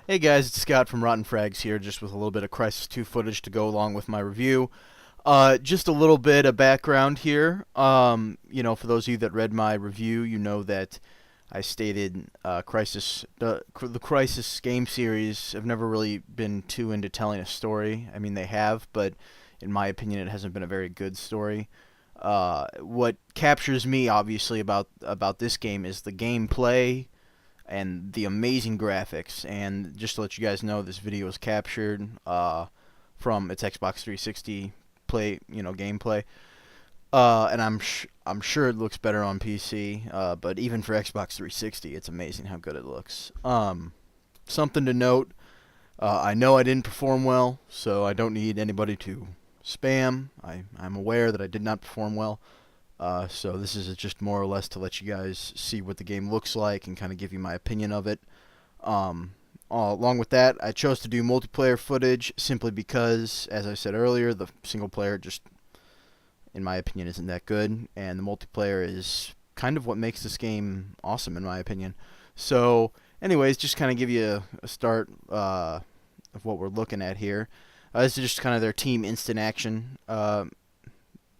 Hey guys, it's Scott from RottenFrags here, just with a little bit of Crysis 2 footage to go along with my review. Just a little bit of background here. For those of you that read my review, you know that I stated the Crysis game series have never really been too into telling a story. I mean, they have, but in my opinion, it hasn't been a very good story. What captures me, obviously, about this game is the gameplay and the amazing graphics. And just to let you guys know, this video was captured from its Xbox 360 gameplay. And I'm sure it looks better on PC. But even for Xbox 360, it's amazing how good it looks. Something to note: I know I didn't perform well, so I don't need anybody to spam. I'm aware that I did not perform well. So this is just more or less to let you guys see what the game looks like and kind of give you my opinion of it. Along with that, I chose to do multiplayer footage simply because, as I said earlier, the single player just, in my opinion, isn't that good, and the multiplayer is kind of what makes this game awesome, in my opinion. So, anyways, just kind of give you a start of what we're looking at here. This is just kind of their team instant action.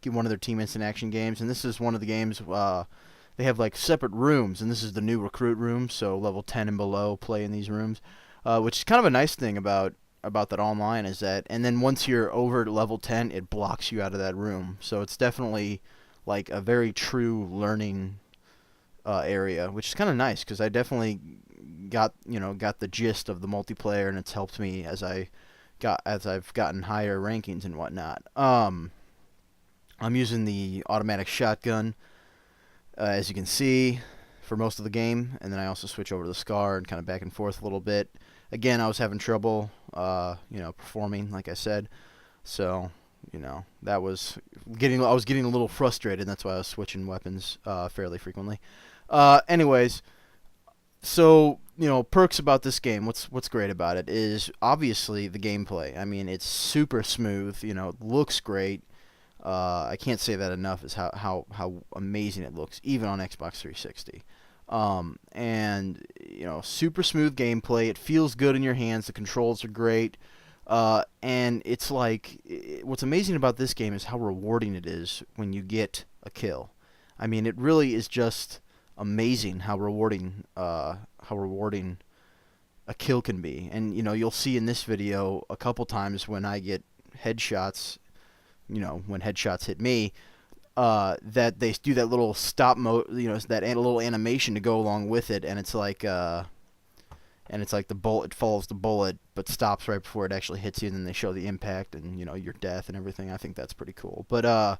One of their team instant action games, and this is one of the games. They have like separate rooms, and this is the new recruit room, so level 10 and below play in these rooms, which is kind of a nice thing about that online is that, and then once you're over level 10, it blocks you out of that room, so it's definitely like a very true learning area, which is kind of nice because I definitely got the gist of the multiplayer, and it's helped me as I've gotten higher rankings and whatnot. I'm using the automatic shotgun, as you can see, for most of the game, and then I also switch over to the SCAR and kind of back and forth a little bit. Again, I was having trouble, performing, like I said, so that was I was getting a little frustrated, and that's why I was switching weapons fairly frequently. Anyways, so perks about this game. What's great about it is obviously the gameplay. I mean, it's super smooth. It looks great. I can't say that enough is how amazing it looks, even on Xbox 360. And super smooth gameplay. It feels good in your hands. The controls are great. And it's like, what's amazing about this game is how rewarding it is when you get a kill. I mean, it really is just amazing how rewarding a kill can be. And you'll see in this video a couple times when I get headshots, when headshots hit me, that they do that little stop that little animation to go along with it, and it's like the bullet follows the bullet but stops right before it actually hits you, and then they show the impact and your death and everything. I think that's pretty cool. But other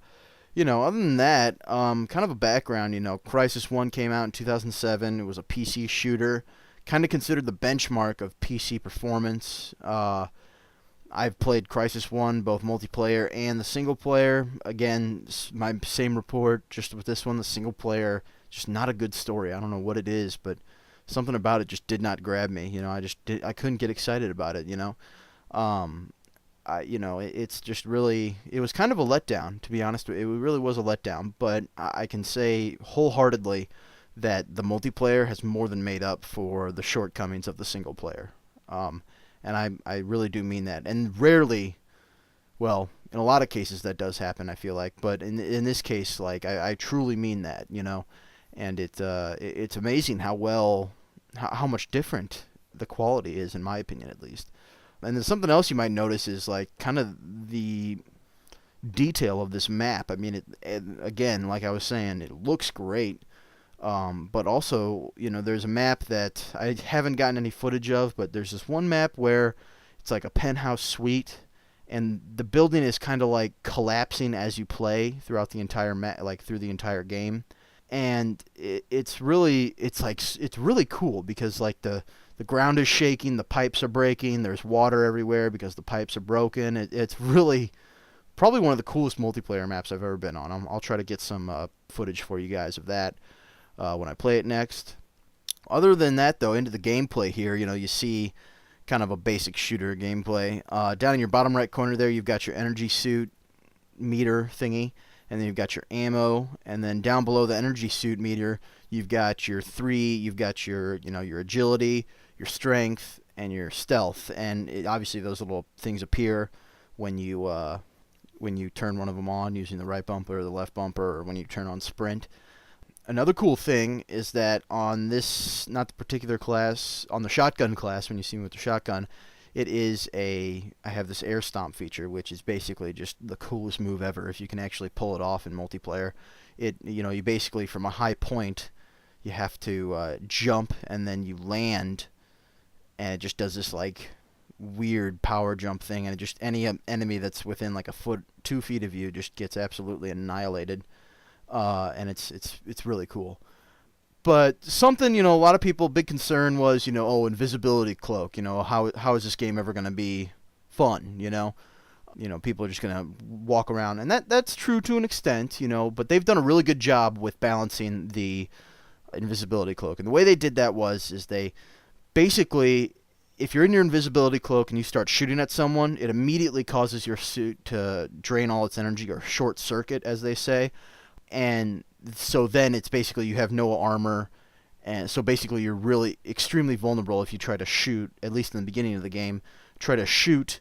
than that, kind of a background. Crysis 1 came out in 2007. It was a PC shooter, kind of considered the benchmark of PC performance. I've played Crysis 1, both multiplayer and the single player. Again, my same report, just with this one, the single player, just not a good story. I don't know what it is, but something about it just did not grab me. I couldn't get excited about it. It's just really, it was kind of a letdown, to be honest. It really was a letdown, but I can say wholeheartedly that the multiplayer has more than made up for the shortcomings of the single player. And I really do mean that. And rarely, well, in a lot of cases that does happen, I feel like. But in this case, like, I truly mean that, And it's amazing how much different the quality is, in my opinion, at least. And then something else you might notice is, like, kind of the detail of this map. I mean, again, like I was saying, it looks great. But also, there's a map that I haven't gotten any footage of, but there's this one map where it's like a penthouse suite, and the building is kind of like collapsing as you play throughout the entire through the entire game. And it's really cool because like the ground is shaking, the pipes are breaking, there's water everywhere because the pipes are broken. It's really probably one of the coolest multiplayer maps I've ever been on. I'll try to get some footage for you guys of that when I play it next. Other than that, though, into the gameplay here, you see kind of a basic shooter gameplay. Down in your bottom right corner there, you've got your energy suit meter thingy, and then you've got your ammo, and then down below the energy suit meter, you've got your your agility, your strength, and your stealth. And obviously those little things appear when you turn one of them on using the right bumper or the left bumper, or when you turn on sprint. Another cool thing is that on this, not the particular class, on the shotgun class, when you see me with the shotgun, I have this air stomp feature, which is basically just the coolest move ever if you can actually pull it off in multiplayer. You basically, from a high point, you have to jump, and then you land, and it just does this like weird power jump thing, and just any enemy that's within like a foot, 2 feet of you just gets absolutely annihilated. And it's really cool. But something, a lot of people, big concern was, invisibility cloak. How is this game ever going to be fun? People are just going to walk around, and that's true to an extent. But they've done a really good job with balancing the invisibility cloak. And the way they did that is they basically, if you're in your invisibility cloak and you start shooting at someone, it immediately causes your suit to drain all its energy, or short circuit, as they say. And so then it's basically you have no armor, and so basically you're really extremely vulnerable if you try to shoot, at least in the beginning of the game, try to shoot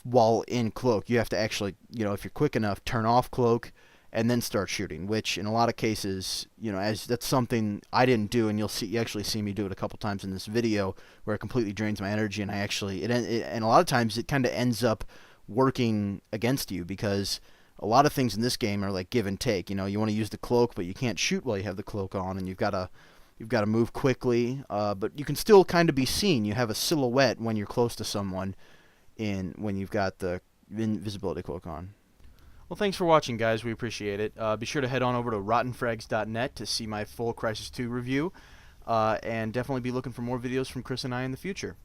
while in cloak. You have to actually, if you're quick enough, turn off cloak and then start shooting, which in a lot of cases, as that's something I didn't do, and you actually see me do it a couple times in this video, where it completely drains my energy, and and a lot of times it kind of ends up working against you, because a lot of things in this game are like give and take. You want to use the cloak, but you can't shoot while you have the cloak on, and you've got to move quickly. But you can still kind of be seen. You have a silhouette when you're close to someone, when you've got the invisibility cloak on. Well, thanks for watching, guys. We appreciate it. Be sure to head on over to RottenFrags.net to see my full Crysis 2 review, and definitely be looking for more videos from Chris and I in the future.